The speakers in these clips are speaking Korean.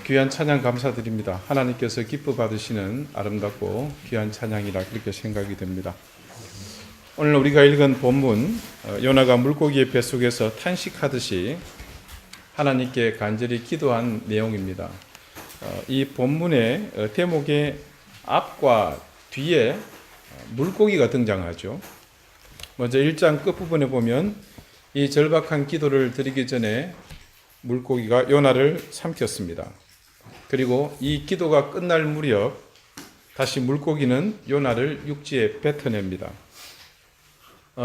귀한 찬양 감사드립니다. 하나님께서 기뻐 받으시는 아름답고 귀한 찬양이라 그렇게 생각이 됩니다. 오늘 우리가 읽은 본문 요나가 물고기의 뱃속에서 탄식하듯이 하나님께 간절히 기도한 내용입니다. 이 본문의 대목의 앞과 뒤에 물고기가 등장하죠. 먼저 1장 끝부분에 보면 이 절박한 기도를 드리기 전에 물고기가 요나를 삼켰습니다. 그리고 이 기도가 끝날 무렵 다시 물고기는 요나를 육지에 뱉어냅니다.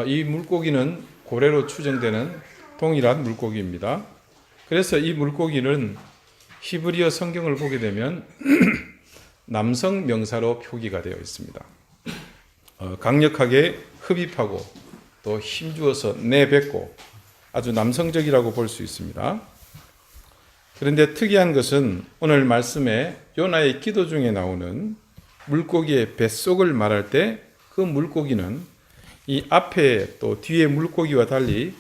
이 물고기는 고래로 추정되는 동일한 물고기입니다. 그래서 이 물고기는 히브리어 성경을 보게 되면 남성 명사로 표기가 되어 있습니다. 강력하게 흡입하고 또 힘주어서 내뱉고 아주 남성적이라고 볼 수 있습니다. 그런데 특이한 것은 오늘 말씀에 요나의 기도 중에 나오는 물고기의 뱃속을 말할 때 그 물고기는 이 앞에 또 뒤에 물고기와 달리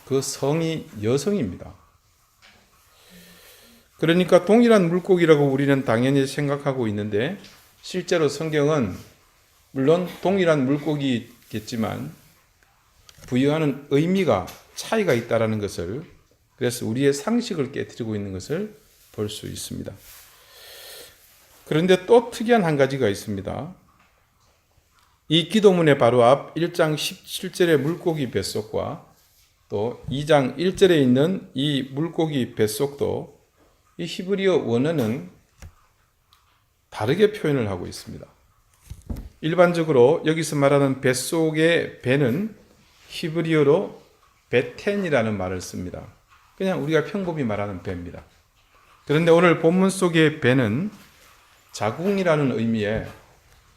그 성이 여성입니다. 그러니까 동일한 물고기라고 우리는 당연히 생각하고 있는데 실제로 성경은 물론 동일한 물고기겠지만 부여하는 의미가 차이가 있다는 것을, 그래서 우리의 상식을 깨뜨리고 있는 것을 볼 수 있습니다. 그런데 또 특이한 한 가지가 있습니다. 이 기도문의 바로 앞 1장 17절의 물고기 뱃속과 또 2장 1절에 있는 이 물고기 뱃속도 이 히브리어 원어는 다르게 표현을 하고 있습니다. 일반적으로 여기서 말하는 뱃속의 배는 히브리어로 베텐이라는 말을 씁니다. 그냥 우리가 평범히 말하는 배입니다. 그런데 오늘 본문 속의 배는 자궁이라는 의미의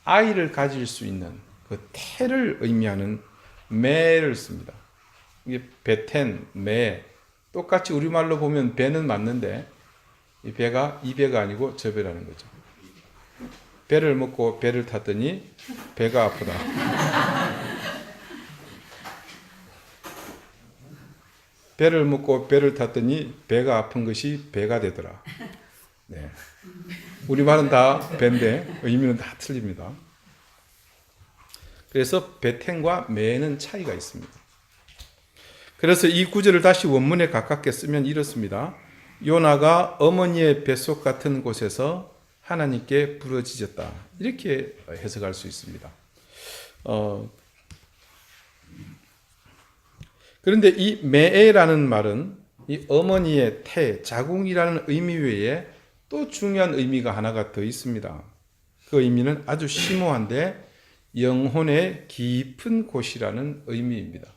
아이를 가질 수 있는 그 태를 의미하는 매를 씁니다. 이게 베텐, 매, 똑같이 우리말로 보면 배는 맞는데 이 배가 이 배가 아니고 저 배라는 거죠. 배를 먹고 배를 탔더니 배가 아프다. 배를 먹고 배를 탔더니 배가 아픈 것이 배가 되더라. 네. 우리말은 다 배인데 의미는 다 틀립니다. 그래서 베텐과 매는 차이가 있습니다. 그래서 이 구절을 다시 원문에 가깝게 쓰면 이렇습니다. 요나가 어머니의 뱃속 같은 곳에서 하나님께 부르짖었다. 이렇게 해석할 수 있습니다. 그런데 이 매에라는 말은 이 어머니의 태, 자궁이라는 의미 외에 또 중요한 의미가 하나가 더 있습니다. 그 의미는 아주 심오한데 영혼의 깊은 곳이라는 의미입니다.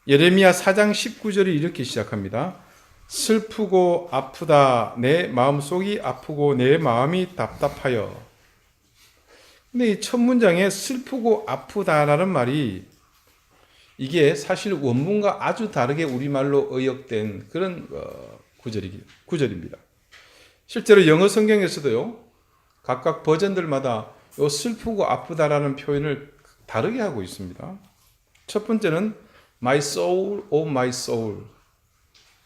예레미야 4장 19절이 이렇게 시작합니다. 슬프고 아프다 내 마음속이 아프고 내 마음이 답답하여. 근데 이 첫 문장에 슬프고 아프다라는 말이 이게 사실 원문과 아주 다르게 우리말로 의역된 그런 구절입니다. 실제로 영어 성경에서도요, 각각 버전들마다 요 슬프고 아프다라는 표현을 다르게 하고 있습니다. 첫 번째는 My soul, oh my soul.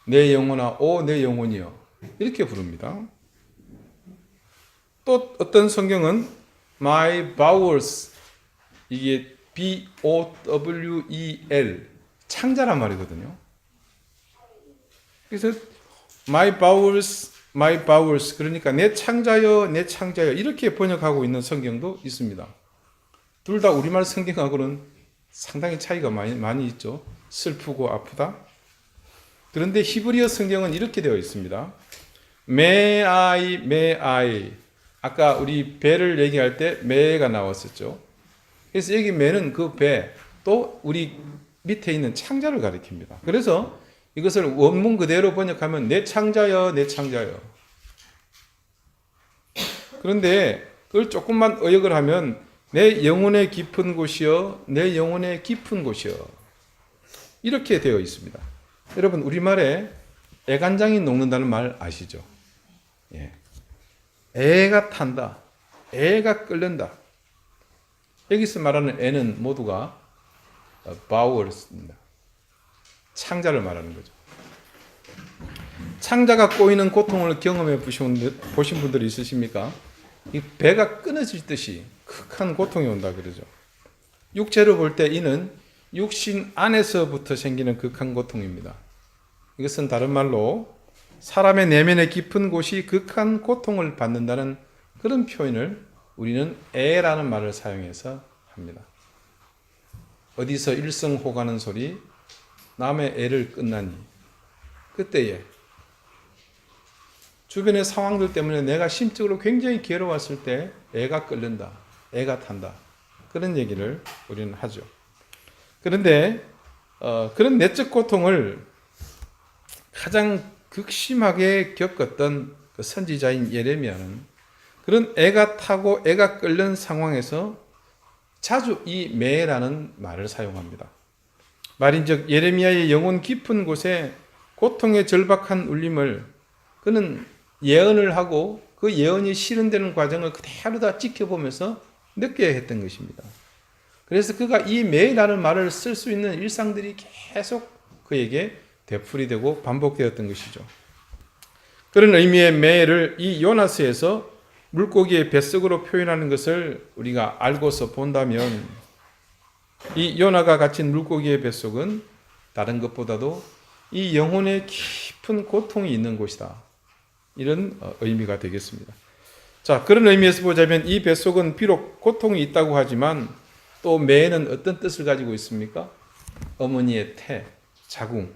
내 영혼아, 오 내 영혼이여. 이렇게 부릅니다. 또 어떤 성경은 My bowels, 이게 B-O-W-E-L, 창자란 말이거든요. 그래서 my bowels, 그러니까 내 창자여, 내 창자여, 이렇게 번역하고 있는 성경도 있습니다. 둘 다 우리말 성경하고는 상당히 차이가 많이 있죠. 슬프고 아프다. 그런데 히브리어 성경은 이렇게 되어 있습니다. May I. 아까 우리 배를 얘기할 때 매가 나왔었죠. 그래서 여기 매는 그 배, 또 우리 밑에 있는 창자를 가리킵니다. 그래서 이것을 원문 그대로 번역하면 내 창자여, 내 창자여. 그런데 그걸 조금만 의역을 하면 내 영혼의 깊은 곳이여, 내 영혼의 깊은 곳이여. 이렇게 되어 있습니다. 여러분, 우리말에 애간장이 녹는다는 말 아시죠? 예. 애가 탄다, 애가 끓는다. 여기서 말하는 애는 모두가 bowels입니다. 창자를 말하는 거죠. 창자가 꼬이는 고통을 경험해 보신 분들이 있으십니까? 이 배가 끊어질 듯이 극한 고통이 온다 그러죠. 육체로 볼 때 이는 육신 안에서부터 생기는 극한 고통입니다. 이것은 다른 말로 사람의 내면의 깊은 곳이 극한 고통을 받는다는 그런 표현을 우리는 애라는 말을 사용해서 합니다. 어디서 일성호가는 소리, 남의 애를 끝나니 그때에 주변의 상황들 때문에 내가 심적으로 굉장히 괴로웠을 때 애가 끓는다, 애가 탄다, 그런 얘기를 우리는 하죠. 그런데 그런 내적 고통을 가장 극심하게 겪었던 그 선지자인 예레미야는 그런 애가 타고 애가 끓는 상황에서 자주 이 매라는 말을 사용합니다. 말인즉 예레미야의 영혼 깊은 곳에 고통의 절박한 울림을 그는 예언을 하고 그 예언이 실현되는 과정을 그대로 다 지켜보면서 느껴야 했던 것입니다. 그래서 그가 이 매라는 말을 쓸 수 있는 일상들이 계속 그에게 되풀이되고 반복되었던 것이죠. 그런 의미의 매를 이 요나스에서 물고기의 뱃속으로 표현하는 것을 우리가 알고서 본다면 이 요나가 갇힌 물고기의 뱃속은 다른 것보다도 이 영혼의 깊은 고통이 있는 곳이다. 이런 의미가 되겠습니다. 자, 그런 의미에서 보자면 이 뱃속은 비록 고통이 있다고 하지만 또 매에는 어떤 뜻을 가지고 있습니까? 어머니의 태, 자궁.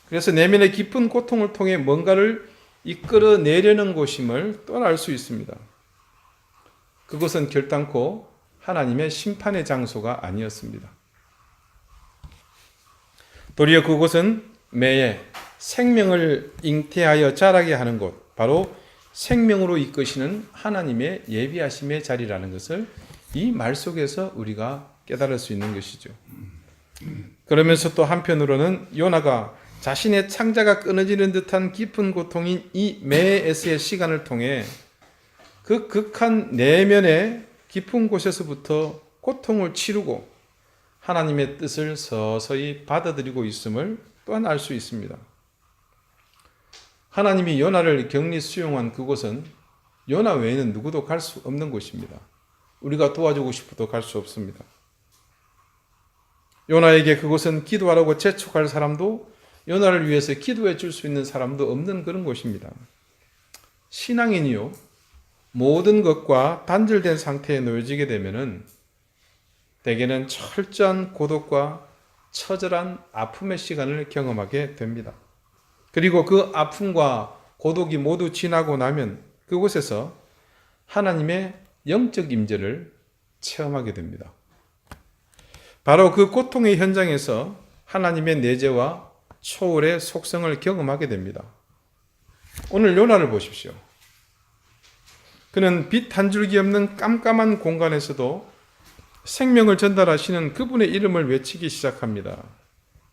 그래서 내면의 깊은 고통을 통해 뭔가를 이끌어내려는 곳임을 또 알 수 있습니다. 그것은 결단코 하나님의 심판의 장소가 아니었습니다. 도리어 그곳은 매의 생명을 잉태하여 자라게 하는 곳, 바로 생명으로 이끄시는 하나님의 예비하심의 자리라는 것을 이 말 속에서 우리가 깨달을 수 있는 것이죠. 그러면서 또 한편으로는 요나가 자신의 창자가 끊어지는 듯한 깊은 고통인 이 매에서의 시간을 통해 그 극한 내면의 깊은 곳에서부터 고통을 치르고 하나님의 뜻을 서서히 받아들이고 있음을 또한 알 수 있습니다. 하나님이 요나를 격리 수용한 그곳은 요나 외에는 누구도 갈 수 없는 곳입니다. 우리가 도와주고 싶어도 갈 수 없습니다. 요나에게 그곳은 기도하라고 재촉할 사람도 요나를 위해서 기도해 줄 수 있는 사람도 없는 그런 곳입니다. 신앙인이요, 모든 것과 단절된 상태에 놓여지게 되면은 대개는 철저한 고독과 처절한 아픔의 시간을 경험하게 됩니다. 그리고 그 아픔과 고독이 모두 지나고 나면 그곳에서 하나님의 영적 임재를 체험하게 됩니다. 바로 그 고통의 현장에서 하나님의 내재와 초월의 속성을 경험하게 됩니다. 오늘 요나를 보십시오. 그는 빛 한 줄기 없는 깜깜한 공간에서도 생명을 전달하시는 그분의 이름을 외치기 시작합니다.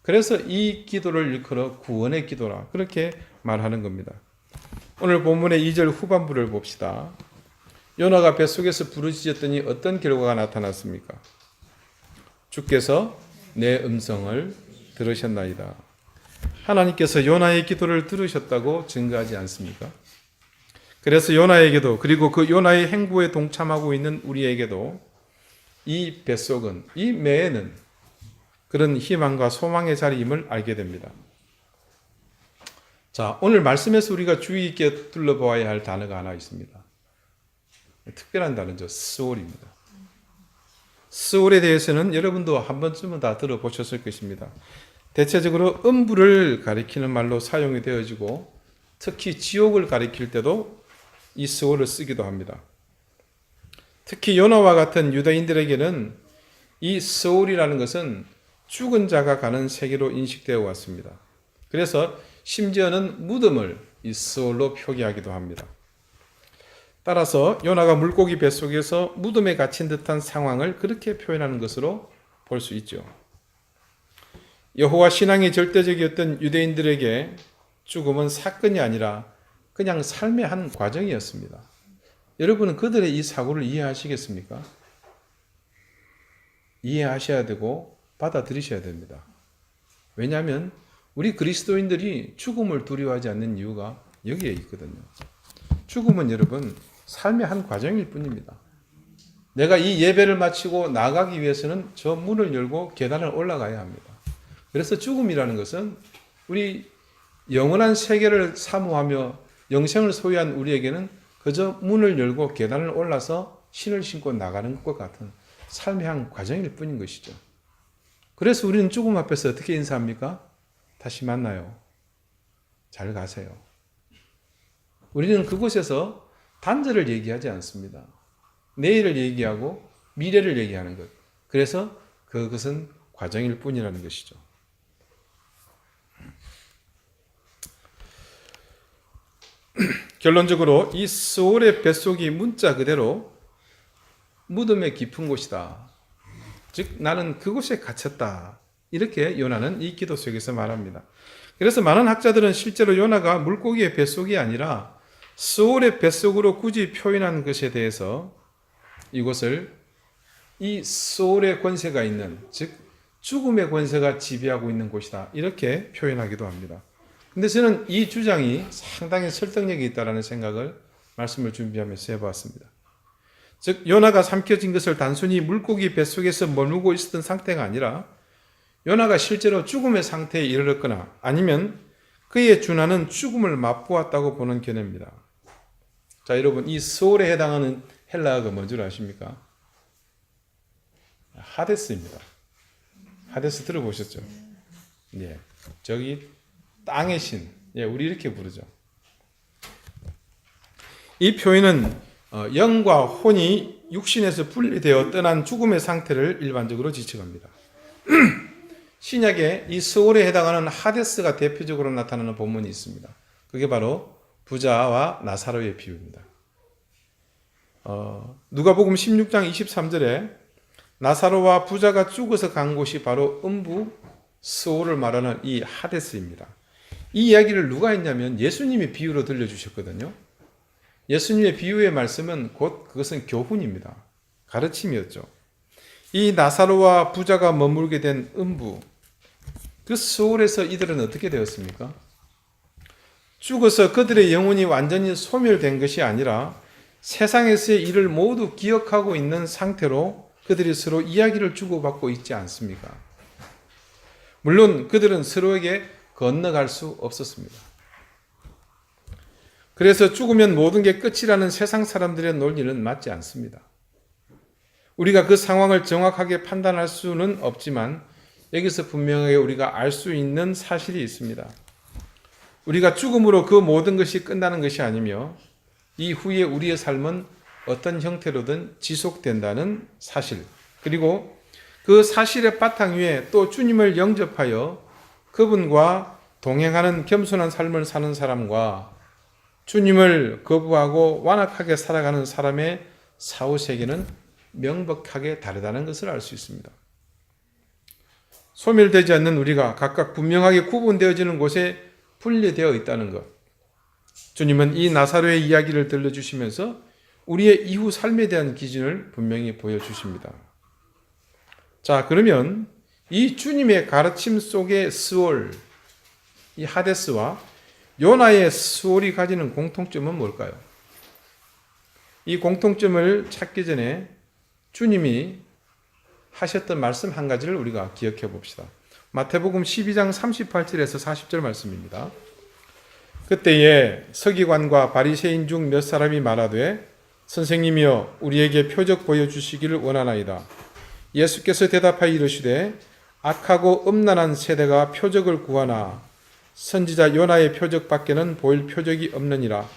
그래서 이 기도를 일컬어 구원의 기도라 그렇게 말하는 겁니다. 오늘 본문의 2절 후반부를 봅시다. 요나가 뱃속에서 부르짖었더니 어떤 결과가 나타났습니까? 주께서 내 음성을 들으셨나이다. 하나님께서 요나의 기도를 들으셨다고 증거하지 않습니까? 그래서 요나에게도 그리고 그 요나의 행보에 동참하고 있는 우리에게도 이 뱃속은, 이 매에는 그런 희망과 소망의 자리임을 알게 됩니다. 자, 오늘 말씀에서 우리가 주의 있게 둘러보아야 할 단어가 하나 있습니다. 특별한 단어죠. 스올입니다. 스올에 대해서는 여러분도 한 번쯤은 다 들어보셨을 것입니다. 대체적으로 음부를 가리키는 말로 사용이 되어지고 특히 지옥을 가리킬 때도 이 스올을 쓰기도 합니다. 특히 요나와 같은 유다인들에게는 이 스올이라는 것은 죽은 자가 가는 세계로 인식되어 왔습니다. 그래서 심지어는 무덤을 이 스올로 표기하기도 합니다. 따라서 요나가 물고기 뱃속에서 무덤에 갇힌 듯한 상황을 그렇게 표현하는 것으로 볼 수 있죠. 여호와 신앙이 절대적이었던 유대인들에게 죽음은 사건이 아니라 그냥 삶의 한 과정이었습니다. 여러분은 그들의 이 사고를 이해하시겠습니까? 이해하셔야 되고 받아들이셔야 됩니다. 왜냐하면 우리 그리스도인들이 죽음을 두려워하지 않는 이유가 여기에 있거든요. 죽음은 여러분 삶의 한 과정일 뿐입니다. 내가 이 예배를 마치고 나가기 위해서는 저 문을 열고 계단을 올라가야 합니다. 그래서 죽음이라는 것은 우리 영원한 세계를 사모하며 영생을 소유한 우리에게는 그저 문을 열고 계단을 올라서 신을 신고 나가는 것과 같은 삶의 한 과정일 뿐인 것이죠. 그래서 우리는 죽음 앞에서 어떻게 인사합니까? 다시 만나요. 잘 가세요. 우리는 그곳에서 단절을 얘기하지 않습니다. 내일을 얘기하고 미래를 얘기하는 것. 그래서 그것은 과정일 뿐이라는 것이죠. 결론적으로 이 스올의 뱃속이 문자 그대로 무덤의 깊은 곳이다. 즉 나는 그곳에 갇혔다. 이렇게 요나는 이 기도 속에서 말합니다. 그래서 많은 학자들은 실제로 요나가 물고기의 뱃속이 아니라 스올의 뱃속으로 굳이 표현한 것에 대해서 이곳을 이 스올의 권세가 있는, 즉 죽음의 권세가 지배하고 있는 곳이다. 이렇게 표현하기도 합니다. 근데 저는 이 주장이 상당히 설득력이 있다는 생각을 말씀을 준비하면서 해보았습니다. 즉 요나가 삼켜진 것을 단순히 물고기 뱃속에서 머물고 있었던 상태가 아니라 요나가 실제로 죽음의 상태에 이르렀거나 아니면 그에 준하는 죽음을 맛보았다고 보는 견해입니다. 자, 여러분 이 스올에 해당하는 헬라어가 뭔지 아십니까? 하데스입니다. 하데스 들어보셨죠? 예, 저기 땅의 신, 예, 우리 이렇게 부르죠. 이 표현은 영과 혼이 육신에서 분리되어 떠난 죽음의 상태를 일반적으로 지칭합니다. 신약에 이 스올에 해당하는 하데스가 대표적으로 나타나는 본문이 있습니다. 그게 바로 부자와 나사로의 비유입니다. 누가복음 16장 23절에 나사로와 부자가 죽어서 간 곳이 바로 음부 스올을 말하는 이 하데스입니다. 이 이야기를 누가 했냐면 예수님이 비유로 들려주셨거든요. 예수님의 비유의 말씀은 곧 그것은 교훈입니다. 가르침이었죠. 이 나사로와 부자가 머물게 된 음부, 그 스올에서 이들은 어떻게 되었습니까? 죽어서 그들의 영혼이 완전히 소멸된 것이 아니라 세상에서의 일을 모두 기억하고 있는 상태로 그들이 서로 이야기를 주고받고 있지 않습니까? 물론 그들은 서로에게 건너갈 수 없었습니다. 그래서 죽으면 모든 게 끝이라는 세상 사람들의 논리는 맞지 않습니다. 우리가 그 상황을 정확하게 판단할 수는 없지만 여기서 분명하게 우리가 알 수 있는 사실이 있습니다. 우리가 죽음으로 그 모든 것이 끝나는 것이 아니며 이후에 우리의 삶은 어떤 형태로든 지속된다는 사실, 그리고 그 사실의 바탕 위에 또 주님을 영접하여 그분과 동행하는 겸손한 삶을 사는 사람과 주님을 거부하고 완악하게 살아가는 사람의 사후세계는 명백하게 다르다는 것을 알 수 있습니다. 소멸되지 않는 우리가 각각 분명하게 구분되어지는 곳에 분리되어 있다는 것. 주님은 이 나사로의 이야기를 들려주시면서 우리의 이후 삶에 대한 기준을 분명히 보여주십니다. 자, 그러면 이 주님의 가르침 속의 스올, 이 하데스와 요나의 스올이 가지는 공통점은 뭘까요? 이 공통점을 찾기 전에 주님이 하셨던 말씀 한 가지를 우리가 기억해 봅시다. 마태복음 12장 38절에서 40절 말씀입니다. 그때에 서기관과 바리새인 중 몇 사람이 말하되 선생님이여 우리에게 표적 보여주시기를 원하나이다. 예수께서 대답하여 이르시되 악하고 음란한 세대가 표적을 구하나 선지자 요나의 표적밖에는 보일 표적이 없느니라.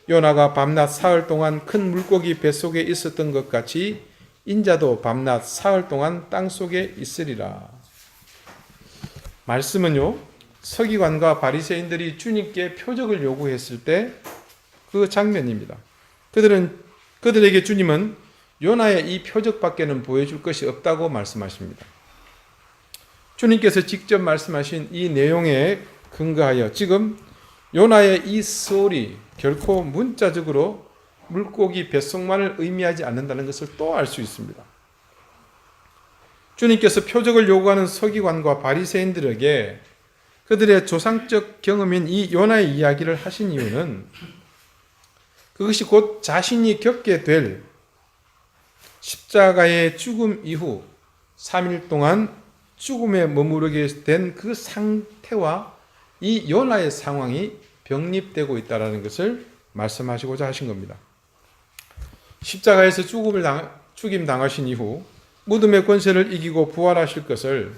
요나가 밤낮 사흘 동안 큰 물고기 뱃속에 있었던 것 같이 인자도 밤낮 사흘 동안 땅속에 있으리라. 말씀은요, 서기관과 바리새인들이 주님께 표적을 요구했을 때 그 장면입니다. 그들에게 주님은 요나의 이 표적밖에는 보여줄 것이 없다고 말씀하십니다. 주님께서 직접 말씀하신 이 내용에 근거하여 지금 요나의 이 스올이 결코 문자적으로 물고기 뱃속만을 의미하지 않는다는 것을 또 알 수 있습니다. 주님께서 표적을 요구하는 서기관과 바리새인들에게 그들의 조상적 경험인 이 요나의 이야기를 하신 이유는 그것이 곧 자신이 겪게 될 십자가의 죽음 이후 3일 동안 죽음에 머무르게 된 그 상태와 이 요나의 상황이 병립되고 있다는 것을 말씀하시고자 하신 겁니다. 십자가에서 죽임 당하신 이후 무덤의 권세를 이기고 부활하실 것을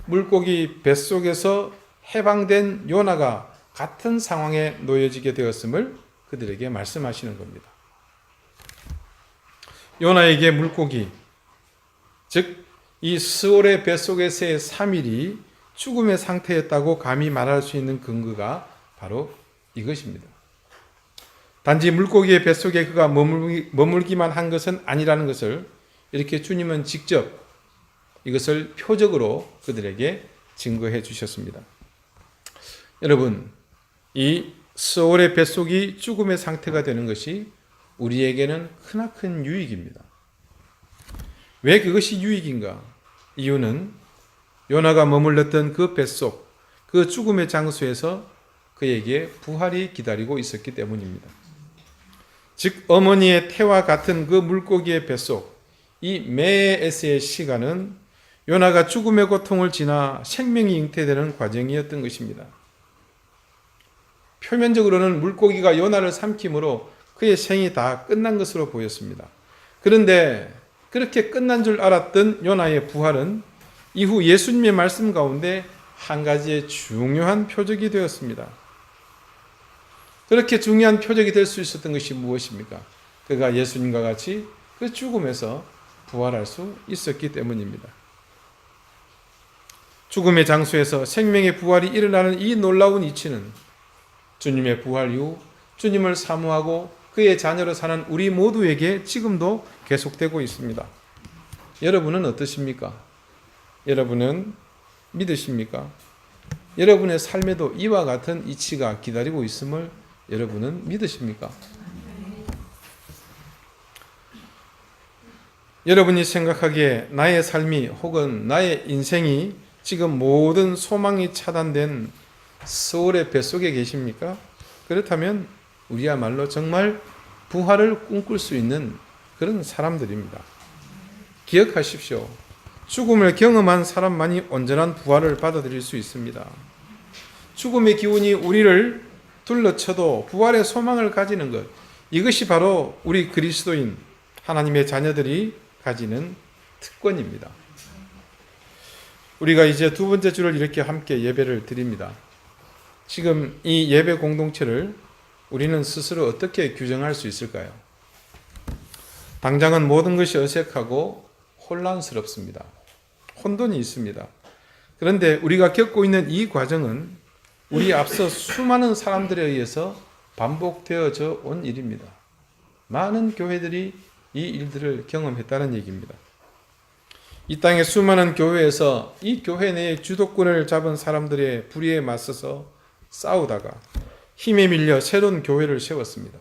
물고기 뱃속에서 해방된 요나가 같은 상황에 놓여지게 되었음을 그들에게 말씀하시는 겁니다. 요나에게 물고기, 즉 이 스올의 뱃속에서의 3일이 죽음의 상태였다고 감히 말할 수 있는 근거가 바로 이것입니다. 단지 물고기의 뱃속에 그가 머물기만 한 것은 아니라는 것을 이렇게 주님은 직접 이것을 표적으로 그들에게 증거해 주셨습니다. 여러분, 이 스올의 뱃속이 죽음의 상태가 되는 것이 우리에게는 크나큰 유익입니다. 왜 그것이 유익인가? 이유는 요나가 머물렀던 그 뱃속, 그 죽음의 장소에서 그에게 부활이 기다리고 있었기 때문입니다. 즉 어머니의 태와 같은 그 물고기의 뱃속, 이 메에스의 시간은 요나가 죽음의 고통을 지나 생명이 잉태되는 과정이었던 것입니다. 표면적으로는 물고기가 요나를 삼킴으로 그의 생이 다 끝난 것으로 보였습니다. 그런데 그렇게 끝난 줄 알았던 요나의 부활은 이후 예수님의 말씀 가운데 한 가지의 중요한 표적이 되었습니다. 그렇게 중요한 표적이 될 수 있었던 것이 무엇입니까? 그가 예수님과 같이 그 죽음에서 부활할 수 있었기 때문입니다. 죽음의 장소에서 생명의 부활이 일어나는 이 놀라운 이치는 주님의 부활 이후 주님을 사모하고 그의 자녀로 사는 우리 모두에게 지금도 계속되고 있습니다. 여러분은 어떠십니까? 여러분은 믿으십니까? 여러분의 삶에도 이와 같은 이치가 기다리고 있음을 여러분은 믿으십니까? 여러분이 생각하기에 나의 삶이 혹은 나의 인생이 지금 모든 소망이 차단된 스올의 뱃속에 계십니까? 그렇다면 우리야말로 정말 부활을 꿈꿀 수 있는 그런 사람들입니다. 기억하십시오. 죽음을 경험한 사람만이 온전한 부활을 받아들일 수 있습니다. 죽음의 기운이 우리를 둘러쳐도 부활의 소망을 가지는 것, 이것이 바로 우리 그리스도인 하나님의 자녀들이 가지는 특권입니다. 우리가 이제 두 번째 주를 이렇게 함께 예배를 드립니다. 지금 이 예배 공동체를 우리는 스스로 어떻게 규정할 수 있을까요? 당장은 모든 것이 어색하고 혼란스럽습니다. 혼돈이 있습니다. 그런데 우리가 겪고 있는 이 과정은 우리 앞서 수많은 사람들에 의해서 반복되어져 온 일입니다. 많은 교회들이 이 일들을 경험했다는 얘기입니다. 이 땅의 수많은 교회에서 이 교회 내에 주도권을 잡은 사람들의 불의에 맞서서 싸우다가 힘에 밀려 새로운 교회를 세웠습니다.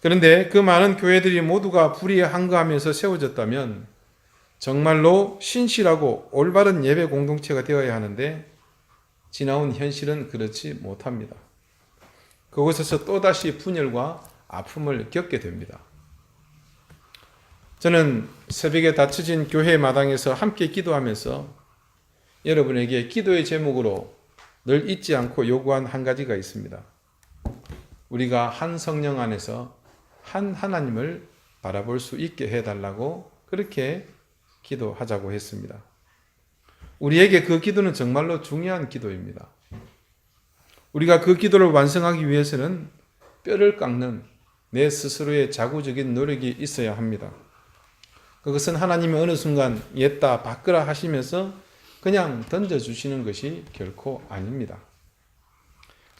그런데 그 많은 교회들이 모두가 불의에 항거하면서 세워졌다면 정말로 신실하고 올바른 예배 공동체가 되어야 하는데 지나온 현실은 그렇지 못합니다. 그곳에서 또다시 분열과 아픔을 겪게 됩니다. 저는 새벽에 닫혀진 교회 마당에서 함께 기도하면서 여러분에게 기도의 제목으로 늘 잊지 않고 요구한 한 가지가 있습니다. 우리가 한 성령 안에서 한 하나님을 바라볼 수 있게 해달라고 그렇게 기도하자고 했습니다. 우리에게 그 기도는 정말로 중요한 기도입니다. 우리가 그 기도를 완성하기 위해서는 뼈를 깎는 내 스스로의 자구적인 노력이 있어야 합니다. 그것은 하나님이 어느 순간 옛다 바꾸라 하시면서 그냥 던져주시는 것이 결코 아닙니다.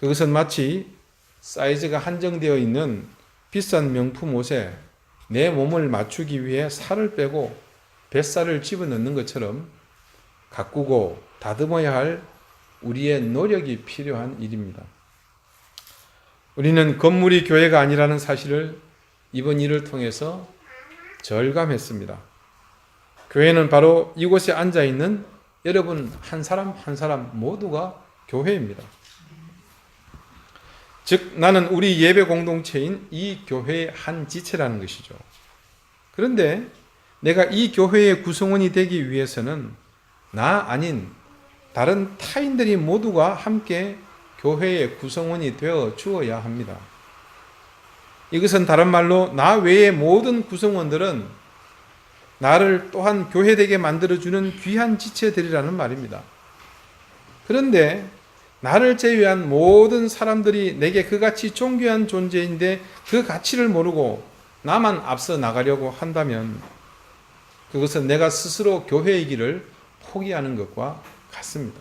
그것은 마치 사이즈가 한정되어 있는 비싼 명품 옷에 내 몸을 맞추기 위해 살을 빼고 뱃살을 집어넣는 것처럼 가꾸고 다듬어야 할 우리의 노력이 필요한 일입니다. 우리는 건물이 교회가 아니라는 사실을 이번 일을 통해서 절감했습니다. 교회는 바로 이곳에 앉아있는 여러분 한 사람 한 사람 모두가 교회입니다. 즉 나는 우리 예배 공동체인 이 교회의 한 지체라는 것이죠. 그런데 내가 이 교회의 구성원이 되기 위해서는 나 아닌 다른 타인들이 모두가 함께 교회의 구성원이 되어 주어야 합니다. 이것은 다른 말로 나 외의 모든 구성원들은 나를 또한 교회되게 만들어주는 귀한 지체들이라는 말입니다. 그런데 나를 제외한 모든 사람들이 내게 그같이 존귀한 존재인데 그 가치를 모르고 나만 앞서 나가려고 한다면 그것은 내가 스스로 교회이기를 포기하는 것과 같습니다.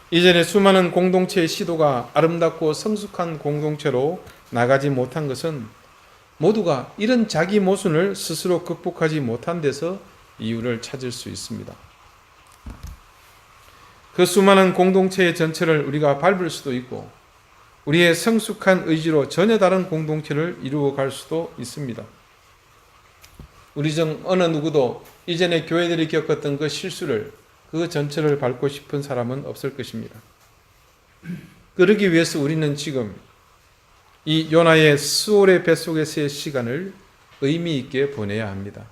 이전에 수많은 공동체의 시도가 아름답고 성숙한 공동체로 나가지 못한 것은 모두가 이런 자기 모순을 스스로 극복하지 못한 데서 이유를 찾을 수 있습니다. 그 수많은 공동체의 전체를 우리가 밟을 수도 있고 우리의 성숙한 의지로 전혀 다른 공동체를 이루어 갈 수도 있습니다. 우리 중 어느 누구도 이전에 교회들이 겪었던 그 실수를 그 전체를 밟고 싶은 사람은 없을 것입니다. 그러기 위해서 우리는 지금 이 요나의 스올의 뱃속에서의 시간을 의미 있게 보내야 합니다.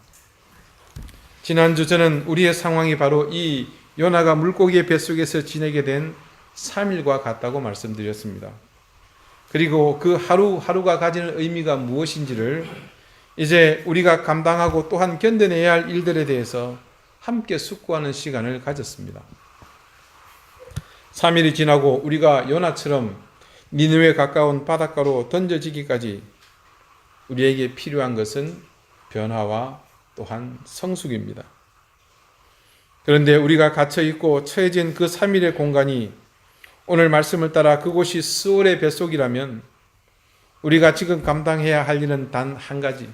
지난주 저는 우리의 상황이 바로 이 요나가 물고기의 뱃속에서 지내게 된 3일과 같다고 말씀드렸습니다. 그리고 그 하루하루가 가지는 의미가 무엇인지를 이제 우리가 감당하고 또한 견뎌내야 할 일들에 대해서 함께 숙고하는 시간을 가졌습니다. 3일이 지나고 우리가 요나처럼 니느웨에 가까운 바닷가로 던져지기까지 우리에게 필요한 것은 변화와 또한 성숙입니다. 그런데 우리가 갇혀있고 처해진 그 3일의 공간이 오늘 말씀을 따라 그곳이 스올의 뱃속이라면 우리가 지금 감당해야 할 일은 단 한 가지.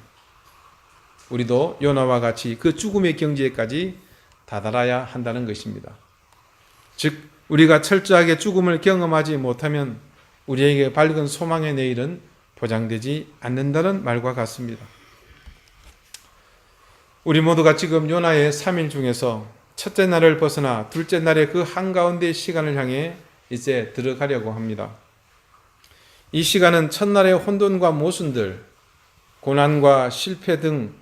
우리도 요나와 같이 그 죽음의 경지에까지 다다라야 한다는 것입니다. 즉 우리가 철저하게 죽음을 경험하지 못하면 우리에게 밝은 소망의 내일은 보장되지 않는다는 말과 같습니다. 우리 모두가 지금 요나의 3일 중에서 첫째 날을 벗어나 둘째 날의 그 한가운데의 시간을 향해 이제 들어가려고 합니다. 이 시간은 첫날의 혼돈과 모순들, 고난과 실패 등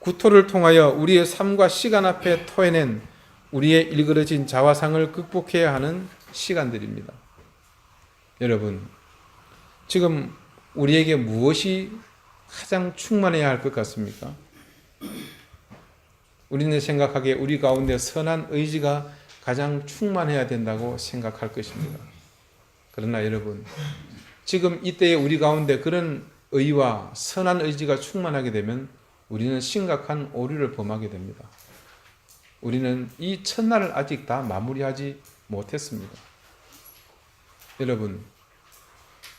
구토를 통하여 우리의 삶과 시간 앞에 토해낸 우리의 일그러진 자화상을 극복해야 하는 시간들입니다. 여러분, 지금 우리에게 무엇이 가장 충만해야 할 것 같습니까? 우리는 생각하기에 우리 가운데 선한 의지가 가장 충만해야 된다고 생각할 것입니다. 그러나 여러분, 지금 이때에 우리 가운데 그런 의와 선한 의지가 충만하게 되면 우리는 심각한 오류를 범하게 됩니다. 우리는 이 첫날을 아직 다 마무리하지 못했습니다. 여러분,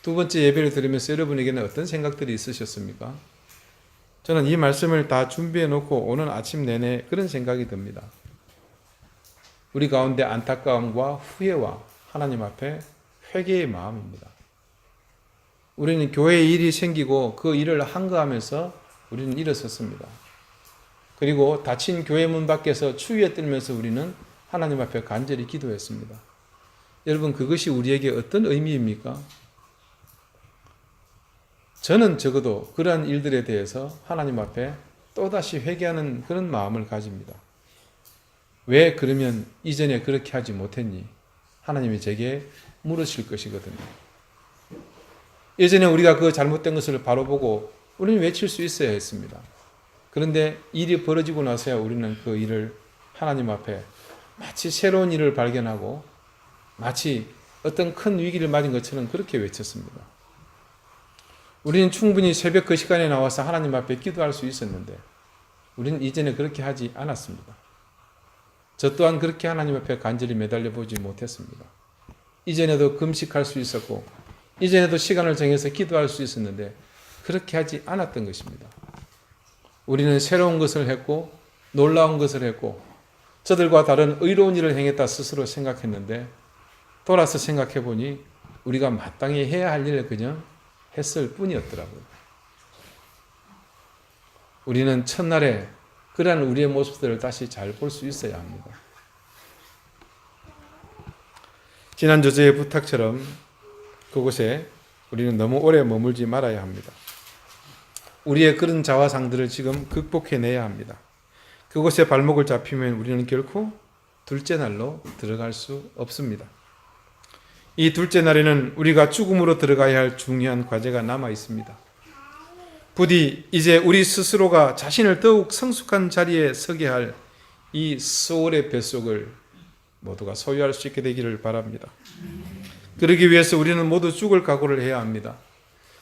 두 번째 예배를 들으면서 여러분에게는 어떤 생각들이 있으셨습니까? 저는 이 말씀을 다 준비해 놓고 오늘 아침 내내 그런 생각이 듭니다. 우리 가운데 안타까움과 후회와 하나님 앞에 회개의 마음입니다. 우리는 교회에 일이 생기고 그 일을 한거하면서 우리는 일어섰습니다. 그리고 닫힌 교회 문 밖에서 추위에 떨면서 우리는 하나님 앞에 간절히 기도했습니다. 여러분, 그것이 우리에게 어떤 의미입니까? 저는 적어도 그러한 일들에 대해서 하나님 앞에 또다시 회개하는 그런 마음을 가집니다. 왜 그러면 이전에 그렇게 하지 못했니? 하나님이 제게 물으실 것이거든요. 예전에 우리가 그 잘못된 것을 바로 보고 우리는 외칠 수 있어야 했습니다. 그런데 일이 벌어지고 나서야 우리는 그 일을 하나님 앞에 마치 새로운 일을 발견하고 마치 어떤 큰 위기를 맞은 것처럼 그렇게 외쳤습니다. 우리는 충분히 새벽 그 시간에 나와서 하나님 앞에 기도할 수 있었는데 우리는 이전에 그렇게 하지 않았습니다. 저 또한 그렇게 하나님 앞에 간절히 매달려 보지 못했습니다. 이전에도 금식할 수 있었고 이전에도 시간을 정해서 기도할 수 있었는데 그렇게 하지 않았던 것입니다. 우리는 새로운 것을 했고 놀라운 것을 했고 저들과 다른 의로운 일을 행했다 스스로 생각했는데 돌아서 생각해 보니 우리가 마땅히 해야 할 일을 그냥 했을 뿐이었더라고요. 우리는 첫날에 그러한 우리의 모습들을 다시 잘 볼 수 있어야 합니다. 지난 저자의 부탁처럼 그곳에 우리는 너무 오래 머물지 말아야 합니다. 우리의 그런 자화상들을 지금 극복해내야 합니다. 그곳에 발목을 잡히면 우리는 결코 둘째 날로 들어갈 수 없습니다. 이 둘째 날에는 우리가 죽음으로 들어가야 할 중요한 과제가 남아 있습니다. 부디 이제 우리 스스로가 자신을 더욱 성숙한 자리에 서게 할 이 소울의 뱃속을 모두가 소유할 수 있게 되기를 바랍니다. 그러기 위해서 우리는 모두 죽을 각오를 해야 합니다.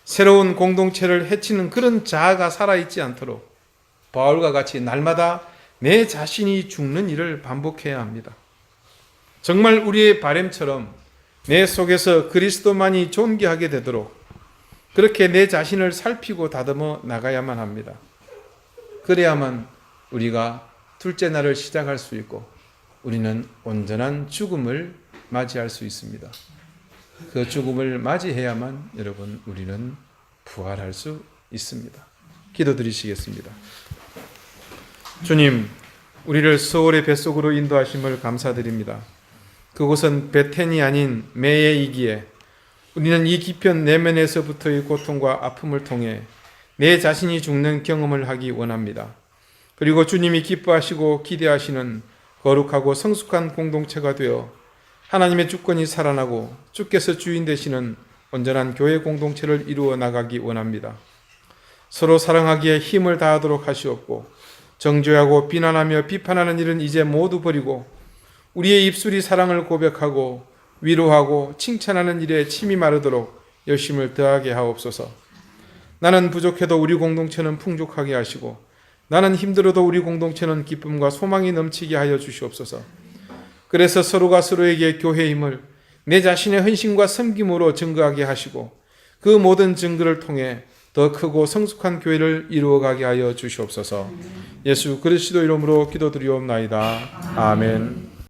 새로운 공동체를 해치는 그런 자아가 살아있지 않도록 바울과 같이 날마다 내 자신이 죽는 일을 반복해야 합니다. 정말 우리의 바램처럼 내 속에서 그리스도만이 존귀하게 되도록 그렇게 내 자신을 살피고 다듬어 나가야만 합니다. 그래야만 우리가 둘째 날을 시작할 수 있고 우리는 온전한 죽음을 맞이할 수 있습니다. 그 죽음을 맞이해야만 여러분 우리는 부활할 수 있습니다. 기도드리시겠습니다. 주님, 우리를 소울의 뱃속으로 인도하심을 감사드립니다. 그곳은 베텐이 아닌 매예이기에 우리는 이 깊은 내면에서부터의 고통과 아픔을 통해 내 자신이 죽는 경험을 하기 원합니다. 그리고 주님이 기뻐하시고 기대하시는 거룩하고 성숙한 공동체가 되어 하나님의 주권이 살아나고 주께서 주인 되시는 온전한 교회 공동체를 이루어 나가기 원합니다. 서로 사랑하기에 힘을 다하도록 하시옵고 정죄하고 비난하며 비판하는 일은 이제 모두 버리고 우리의 입술이 사랑을 고백하고 위로하고 칭찬하는 일에 침이 마르도록 열심을 더하게 하옵소서. 나는 부족해도 우리 공동체는 풍족하게 하시고 나는 힘들어도 우리 공동체는 기쁨과 소망이 넘치게 하여 주시옵소서. 그래서 서로가 서로에게 교회의 힘을 내 자신의 헌신과 섬김으로 증거하게 하시고 그 모든 증거를 통해 더 크고 성숙한 교회를 이루어가게 하여 주시옵소서. 예수 그리스도 이름으로 기도드리옵나이다. 아멘.